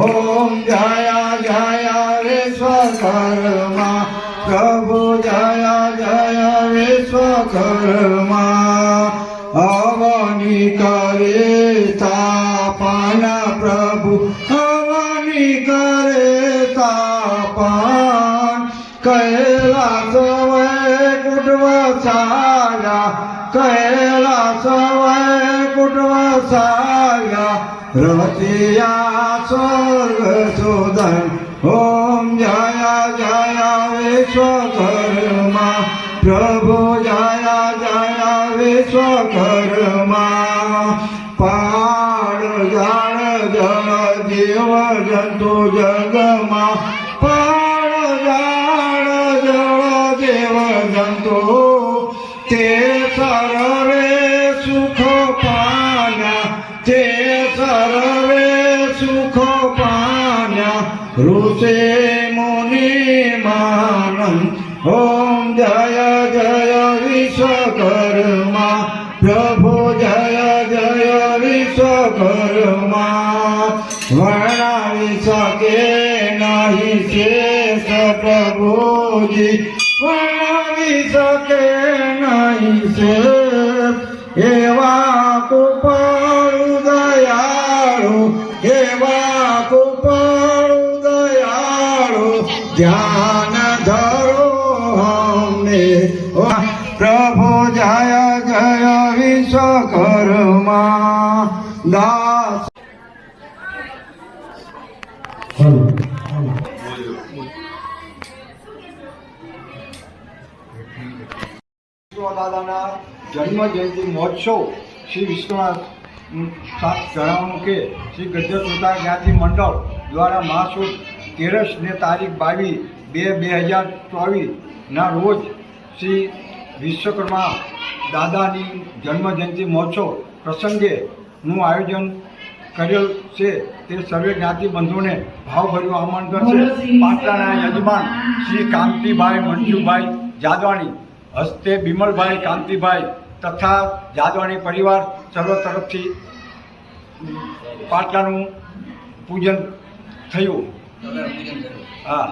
ओम जय जय विश्वकर्मा प्रभु जय जय विश्वकर्मा अवनी करे तापन प्रभु अवनी करे तापन कैलास वैकुंठ वसाया कैलास वैकुंठ वसाया रतिया स्वर्ग सुदन ओम जय जय विश्वकर्मा प्रभु जय जय विश्वकर्मा पाड़ जाड़ जल जीव जंतु जगमा पाड़ जाड़ जल जीव जंतु ते सर्वे सुख पाना ते सर्वे सुख पाना ऋषि मुनि मानम ओम जय जय विश्वकर्मा प्रभु जय जय विश्वकर्मा वर्णावी सके नहीं शेष प्रभु जी वर्णावी सके नहीं शेष एवा कृपाळु दयाळु एवा कृपाळु दयाळु ध्यान धरो हमने प्रभु जय जय विश्वकर्मा दास દાદાના જન્મ જયંતિ મહોત્સવ શ્રી વિશ્વનાથ જણાવવાનું કે શ્રી ગદ્ય સુતાર જ્ઞાતિ મંડળ દ્વારા મહાસુદ 13 ને તારીખ 22/2/2024ના રોજ શ્રી વિશ્વકર્મા દાદાની જન્મ જયંતિ મહોત્સવ પ્રસંગેનું આયોજન કરેલ છે તે સર્વે જ્ઞાતિ બંધુઓને ભાવભર્યું આમંત્રણ છે. પાટણના યજમાન શ્રી કાંતિભાઈ મંજુભાઈ જાદવાણી હસ્તે બિમલભાઈ કાંતિભાઈ તથા જાદવાણી પરિવાર સર્વ તરફથી પાટલાનું પૂજન થયું. હા.